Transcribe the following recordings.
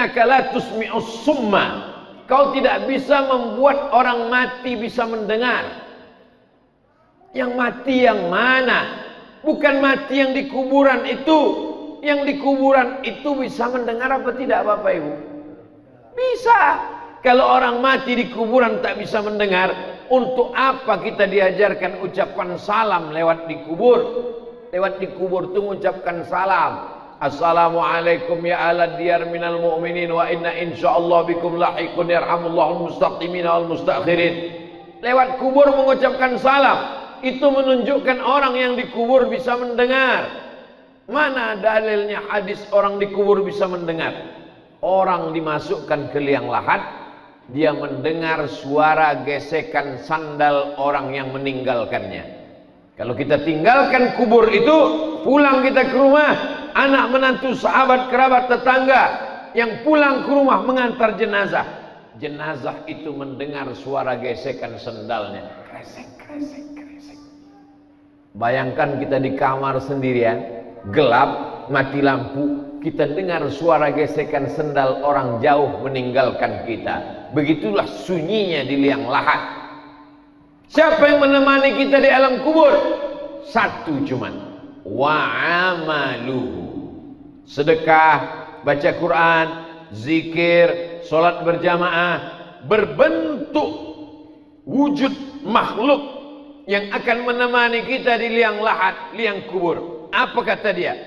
innaka la tusmi'us summa. Kau tidak bisa membuat orang mati bisa mendengar. Yang mati yang mana? Bukan mati yang di kuburan itu. Yang di kuburan itu bisa mendengar apa tidak Bapak Ibu? Bisa. Kalau orang mati di kuburan tak bisa mendengar, untuk apa kita diajarkan ucapan salam lewat di kubur? Lewat di kubur itu mengucapkan salam. Assalamualaikum ya ala diyar minal mu'minin wa inna insyaallah bikum lahiqun yarhamullahul mustaqimin wal mustakhirin. Lewat kubur mengucapkan salam itu menunjukkan orang yang dikubur bisa mendengar. Mana dalilnya hadis orang dikubur bisa mendengar? Orang dimasukkan ke liang lahat, dia mendengar suara gesekan sandal orang yang meninggalkannya. Kalau kita tinggalkan kubur itu, pulang kita ke rumah, anak menantu sahabat kerabat tetangga yang pulang ke rumah mengantar jenazah, jenazah itu mendengar suara gesekan sendalnya, kresek kresek kresek. Bayangkan kita di kamar sendirian, gelap, mati lampu, kita dengar suara gesekan sendal orang jauh meninggalkan kita. Begitulah sunyinya di liang lahat. Siapa yang menemani kita di alam kubur? Satu cuman, wa amaluhu. Sedekah, baca Quran, zikir, sholat berjamaah, berbentuk wujud makhluk yang akan menemani kita di liang lahat, liang kubur. Apa kata dia?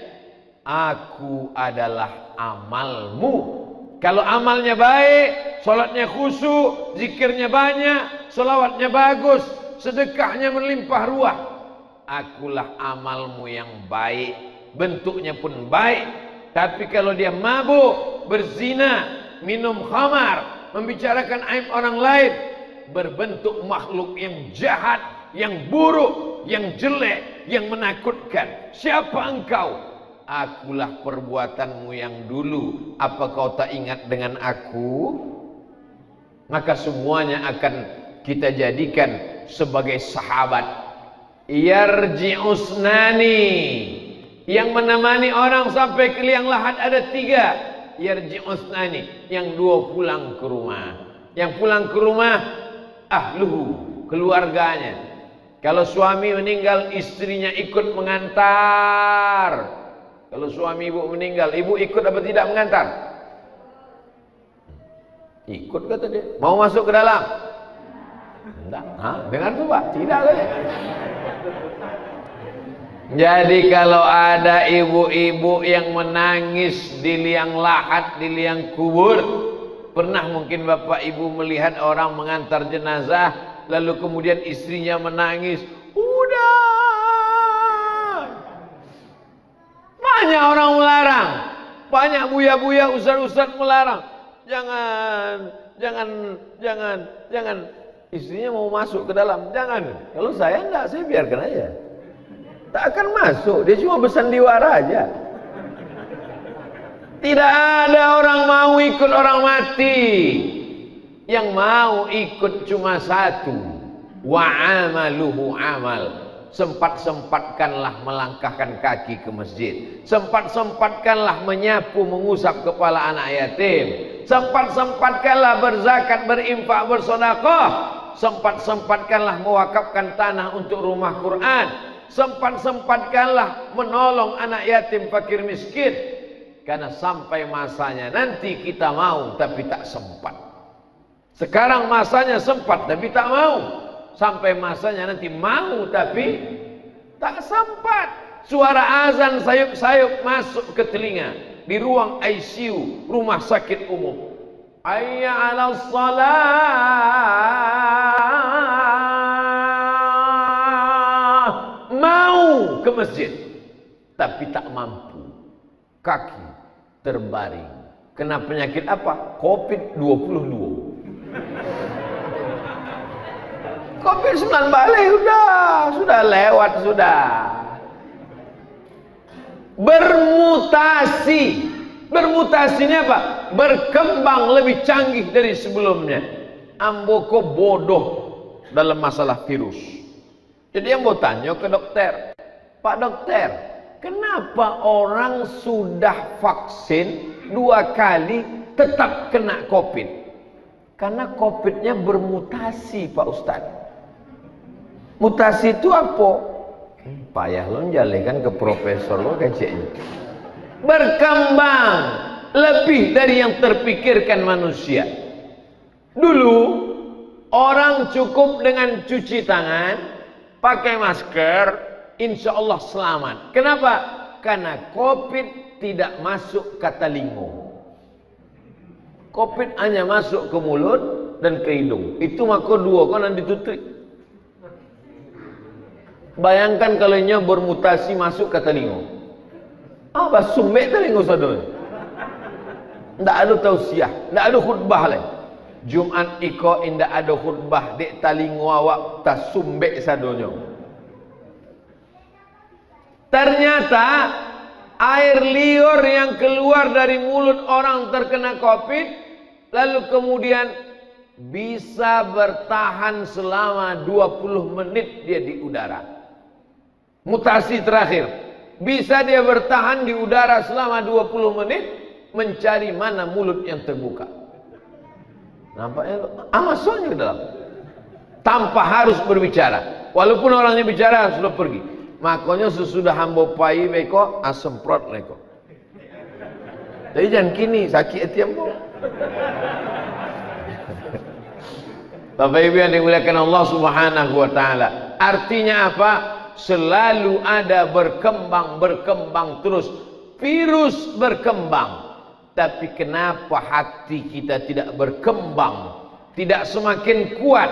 Aku adalah amalmu. Kalau amalnya baik, sholatnya khusyuk, zikirnya banyak, sholawatnya bagus, sedekahnya melimpah ruah, akulah amalmu yang baik, bentuknya pun baik. Tapi kalau dia mabuk, berzina, minum khamar, membicarakan aib orang lain, berbentuk makhluk yang jahat, yang buruk, yang jelek, yang menakutkan. Siapa engkau? Akulah perbuatanmu yang dulu. Apa kau tak ingat dengan aku? Maka semuanya akan kita jadikan sebagai sahabat. Yarji'usnani, yang menemani orang sampai ke liang lahat ada 3. Yarji'usnani, yang 2 pulang ke rumah. Yang pulang ke rumah ahluhu, keluarganya. Kalau suami meninggal, istrinya ikut mengantar. Kalau suami ibu meninggal, ibu ikut apa tidak mengantar? Ikut kata dia. Mau masuk ke dalam? Enggak. Hah? Dengar tuh Pak? Tidak kata. Jadi kalau ada ibu-ibu yang menangis di liang lahat, di liang kubur, pernah mungkin Bapak Ibu melihat orang mengantar jenazah, lalu kemudian istrinya menangis, udah. Banyak orang melarang, banyak buya-buya, ustaz-ustaz melarang. Jangan. Istrinya mau masuk ke dalam, jangan. Kalau saya enggak, saya biarkan aja. Tak akan masuk, dia cuma bersandiwara aja. Tidak ada orang mau ikut orang mati. Yang mau ikut cuma satu. Wa amaluhu amal. Sempat-sempatkanlah melangkahkan kaki ke masjid. Sempat-sempatkanlah menyapu, mengusap kepala anak yatim. Sempat-sempatkanlah berzakat, berinfak, bersedekah. Sempat-sempatkanlah mewakafkan tanah untuk rumah Quran. Sempat-sempatkanlah menolong anak yatim, fakir, miskin. Karena sampai masanya nanti kita mau tapi tak sempat. Sekarang masanya sempat tapi tak mau. Sampai masanya nanti mau tapi tak sempat. Suara azan sayup-sayup masuk ke telinga di ruang ICU rumah sakit umum. Hayya 'alas shalah. Mau ke masjid tapi tak mampu. Kaki terbaring. Kena penyakit apa? COVID-22. COVID-19 balik, sudah lewat, sudah. Bermutasi. Bermutasinya apa? Berkembang lebih canggih dari sebelumnya. Amboko bodoh dalam masalah virus. Jadi yang mau tanya ke dokter, Pak dokter, kenapa orang sudah vaksin 2 kali tetap kena COVID? Karena COVID-nya bermutasi, Pak Ustadz. Mutasi itu apa? Payah lo jalekan ke profesor lo kayaknya. Berkembang lebih dari yang terpikirkan manusia. Dulu orang cukup dengan cuci tangan, pakai masker, insya Allah selamat. Kenapa? Karena COVID tidak masuk ke telinga. COVID hanya masuk ke mulut dan ke hidung. Itu maka dua kan ditutup. Bayangkan kalau nya bermutasi masuk ke telinga. Apa sumbek telinga saudara? Tidak ada tausiah, tidak ada khutbah lain. Jumat iko indah ada khutbah dek telinga awak tak sumbek sadonya. Ternyata air liur yang keluar dari mulut orang terkena COVID lalu kemudian bisa bertahan selama 20 menit dia di udara. Mutasi terakhir, bisa dia bertahan di udara selama 20 menit mencari mana mulut yang terbuka. Nampaknya masuknya ke dalam tanpa harus berbicara, walaupun orangnya bicara sudah pergi. Makanya sesudah hamba pai beko asemprot leko. Jadi jangan kini sakit hati ambo. Bapak Ibu yang dimuliakan Allah Subhanahu wa taala. Artinya apa? Selalu ada berkembang terus. Virus berkembang. Tapi kenapa hati kita tidak berkembang? Tidak semakin kuat,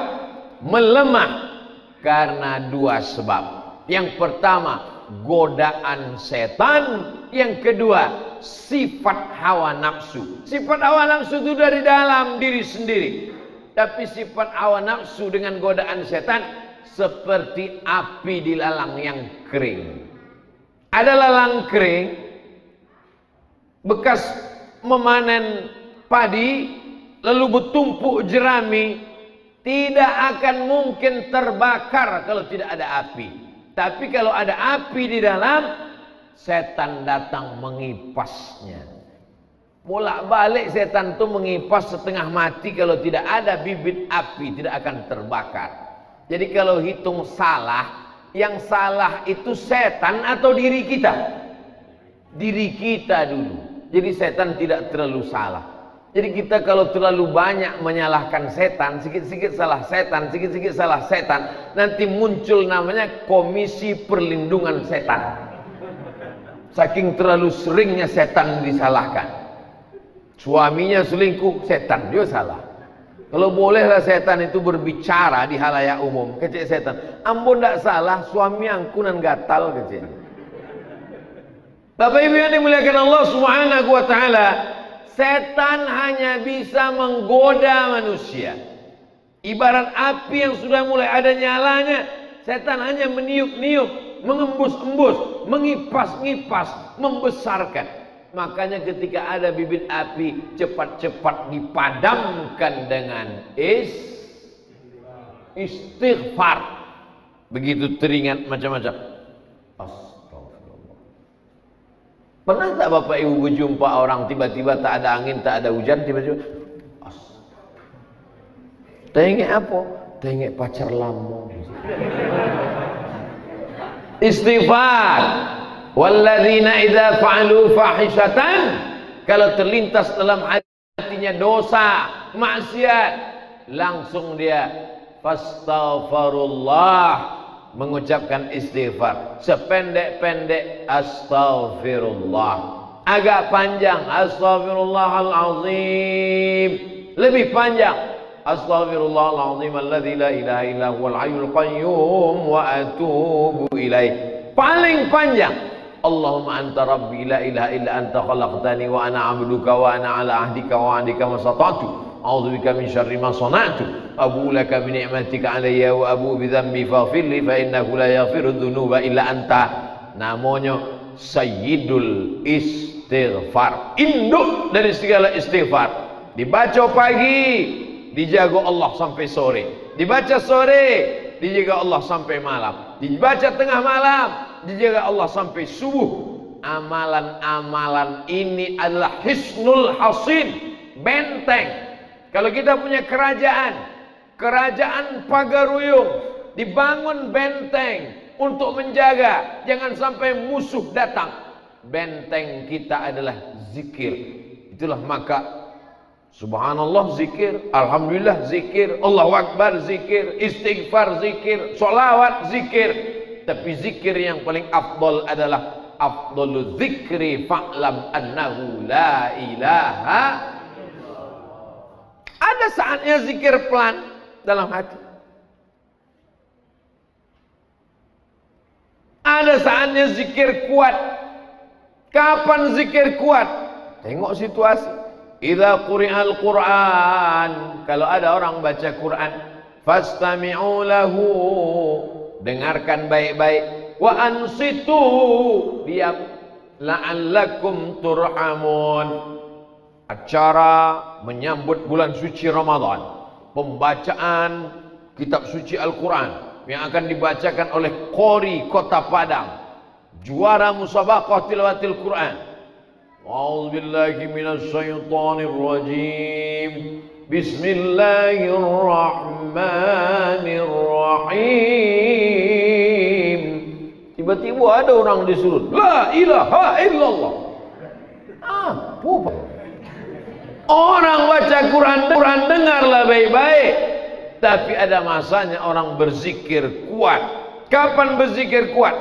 melemah karena dua sebab. Yang pertama, godaan setan. Yang kedua, sifat hawa nafsu. Sifat hawa nafsu itu dari dalam diri sendiri. Tapi sifat hawa nafsu dengan godaan setan seperti api di lalang yang kering. Ada lalang kering bekas memanen padi lalu bertumpuk jerami, tidak akan mungkin terbakar kalau tidak ada api. Tapi kalau ada api di dalam, setan datang mengipasnya. Bolak-balik setan itu mengipas setengah mati. Kalau tidak ada bibit api, tidak akan terbakar. Jadi kalau hitung salah, yang salah itu setan atau diri kita? Diri kita dulu. Jadi setan tidak terlalu salah. Jadi kita kalau terlalu banyak menyalahkan setan, sikit-sikit salah setan, sikit-sikit salah setan, nanti muncul namanya Komisi Perlindungan Setan. Saking terlalu seringnya setan disalahkan. Suaminya selingkuh, setan dia salah. Kalau bolehlah setan itu berbicara di halayak umum, kecil setan. Ampun tidak salah, suami angkunan gatal kecil. Bapak Ibu yang dimuliakan Allah Subhanahu wa taala, setan hanya bisa menggoda manusia. Ibarat api yang sudah mulai ada nyalanya, setan hanya meniup-niup, mengembus-embus, mengipas-ngipas, membesarkan. Makanya ketika ada bibit api, cepat-cepat dipadamkan dengan istighfar. Begitu teringat macam-macam. Pernah tak Bapak Ibu berjumpa orang tiba-tiba tak ada angin, tak ada hujan, tiba-tiba tengok apa? Tengok pacar lama. Istighfar. Walladzina idza fa'alu fahishatan, kalau terlintas dalam hatinya dosa, maksiat, langsung dia fastaghfirullah, mengucapkan istighfar sependek-pendek astaghfirullah, agak panjang astaghfirullahalazim, lebih panjang astaghfirullahalazim alladzi la ilaha illa huwal hayyul qayyum wa atubu ilaih. Paling panjang Allahumma anta rabbi la ilaha illa anta khalaqtani wa ana 'abduka wa ana 'ala ahdika wa 'adika masata'tu a'udzubika min syarri ma sana'tu abu laka bi ni'matika 'alayya wa abu bi dhanbi faghfir li fa innahu la yaghfiru dzunuba illa anta. Namanya sayyidul istighfar, induk dari segala istighfar. Dibaca pagi, dijaga Allah sampai sore. Dibaca sore, dijaga Allah sampai malam. Dibaca tengah malam, dijaga Allah sampai subuh. Amalan-amalan ini adalah hisnul hasin, benteng. Kalau kita punya kerajaan Pagaruyung, dibangun benteng untuk menjaga jangan sampai musuh datang. Benteng kita adalah zikir. Itulah maka subhanallah zikir, alhamdulillah zikir, Allahu akbar zikir, istighfar zikir, sholawat zikir. Tapi zikir yang paling afdal adalah afdalu zikri fa'lam annahu la ilaha. Ada saatnya zikir pelan dalam hati, ada saatnya zikir kuat. Kapan zikir kuat? Tengok situasi. Idza quri'al Qur'an, kalau ada orang baca Quran, fastami'u lahu, dengarkan baik-baik, wa ansitu, diam, la'allakum turhamun. Acara menyambut bulan suci Ramadan, pembacaan kitab suci Al-Quran yang akan dibacakan oleh Qori Kota Padang, juara musabaqah tilawatil Quran. A'udzubillahi minasyaitonir rajim. Bismillahirrahmanirrahim. Tiba-tiba ada orang disuruh la ilaha illallah. Apa? Orang baca Quran dengarlah baik-baik. Tapi ada masanya orang berzikir kuat. Kapan berzikir kuat?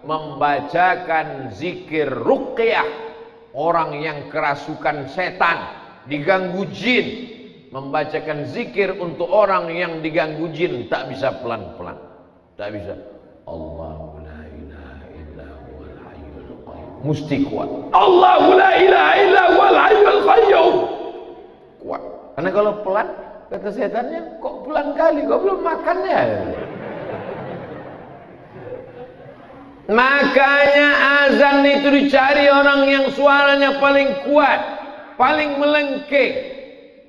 Membacakan zikir ruqyah. Orang yang kerasukan setan, diganggu jin, membacakan zikir untuk orang yang diganggu jin, tak bisa pelan-pelan, tak bisa. Allahu la ilaha illa huwal hayyul qayyum, mesti kuat. Allahu la ilaha illa huwal hayyul qayyum, kuat. Karena kalau pelan, kata setannya, kok pelan kali, kok belum makannya. Makanya azan itu dicari orang yang suaranya paling kuat, paling melengking,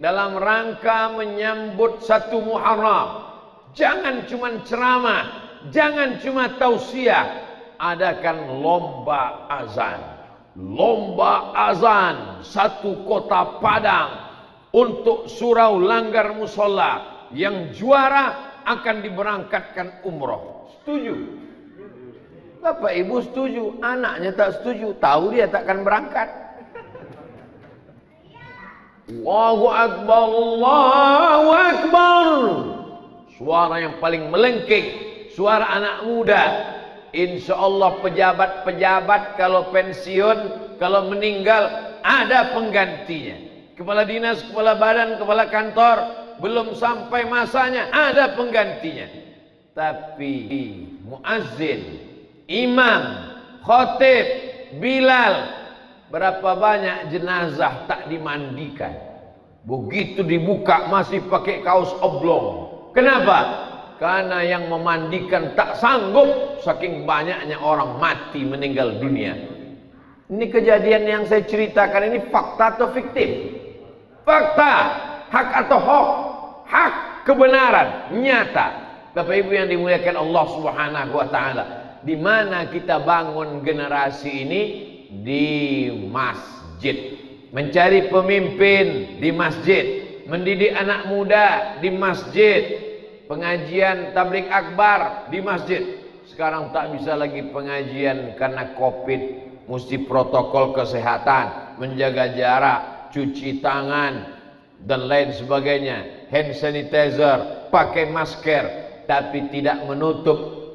dalam rangka menyambut 1 Muharram. Jangan cuma ceramah, jangan cuma tausiah, adakan lomba azan. Lomba azan 1 Kota Padang untuk surau Langgar Musola. Yang juara akan diberangkatkan umroh. Setuju? Bapak ibu setuju, anaknya tak setuju, tahu dia takkan berangkat. Allahu Akbar, Allahu Akbar. Suara yang paling melengking, suara anak muda. Insya Allah pejabat-pejabat kalau pensiun, kalau meninggal ada penggantinya. Kepala dinas, kepala badan, kepala kantor, belum sampai masanya ada penggantinya. Tapi muazzin, imam, khotib, Bilal, berapa banyak jenazah tak dimandikan. Begitu dibuka masih pakai kaos oblong. Kenapa? Karena yang memandikan tak sanggup, saking banyaknya orang mati meninggal dunia. Ini kejadian yang saya ceritakan ini fakta atau fiktif? Fakta, hak atau hoax? Hak, kebenaran, nyata. Bapak ibu yang dimuliakan Allah Subhanahu wa taala. Di mana kita bangun generasi ini? Di masjid. Mencari pemimpin di masjid, mendidik anak muda di masjid, pengajian tabligh akbar di masjid. Sekarang tak bisa lagi pengajian karena Covid, mesti protokol kesehatan, menjaga jarak, cuci tangan dan lain sebagainya, hand sanitizer, pakai masker, tapi tidak menutup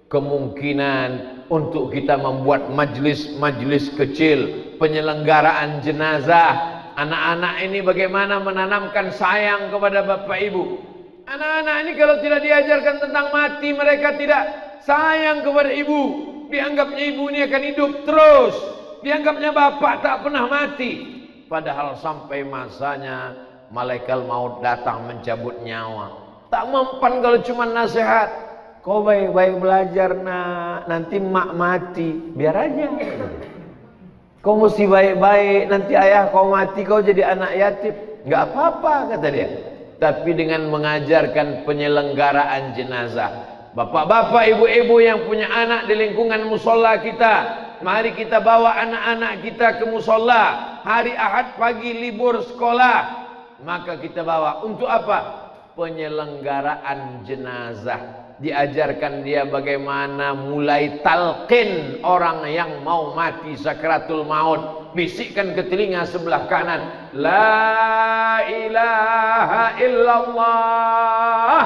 kemungkinan untuk kita membuat majelis-majelis kecil, penyelenggaraan jenazah. Anak-anak ini bagaimana menanamkan sayang kepada bapak ibu. Anak-anak ini kalau tidak diajarkan tentang mati, mereka tidak sayang kepada ibu. Dianggapnya ibu ini akan hidup terus, dianggapnya bapak tak pernah mati. Padahal sampai masanya malaikat maut datang mencabut nyawa. Tak mempan kalau cuma nasihat. Kau baik-baik belajar nak, nanti mak mati, biar aja. Kau mesti baik-baik, nanti ayah kau mati, kau jadi anak yatim. Nggak apa-apa kata dia. Tapi dengan mengajarkan penyelenggaraan jenazah. Bapak-bapak, ibu-ibu yang punya anak di lingkungan musola kita, Mari kita bawa anak-anak kita ke musola. Hari Ahad pagi libur sekolah, maka kita bawa untuk apa? Penyelenggaraan jenazah. Diajarkan dia bagaimana mulai talqin orang yang mau mati sakaratul maut. Bisikkan ke telinga sebelah kanan, la ilaha illallah.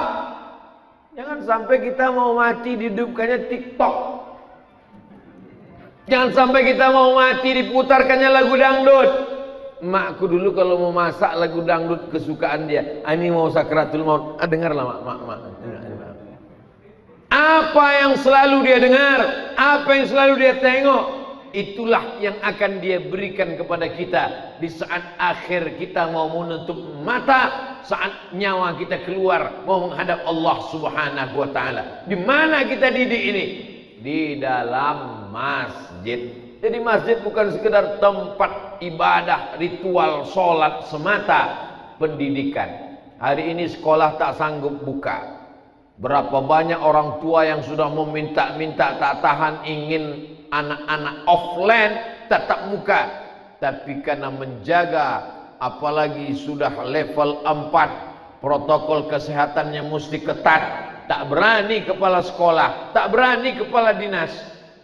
Jangan sampai kita mau mati dihidupkannya TikTok. Jangan sampai kita mau mati diputarkannya lagu dangdut. Makku dulu kalau mau masak lagu dangdut kesukaan dia, ini mau sakaratul maut, dengarlah mak. Apa yang selalu dia dengar, apa yang selalu dia tengok, itulah yang akan dia berikan kepada kita di saat akhir kita mau menutup mata, saat nyawa kita keluar mau menghadap Allah Subhanahu wa taala. Di mana kita didik ini? Di dalam masjid. Jadi masjid bukan sekedar tempat ibadah, ritual, sholat semata. Pendidikan. Hari ini sekolah tak sanggup buka. Berapa banyak orang tua yang sudah meminta-minta, tak tahan, ingin anak-anak offline tatap muka. Tapi karena menjaga, apalagi sudah level 4, protokol kesehatannya mesti ketat, tak berani kepala sekolah, tak berani kepala dinas.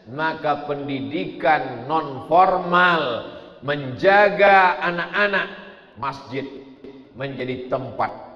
Maka pendidikan non formal menjaga anak-anak, masjid menjadi tempat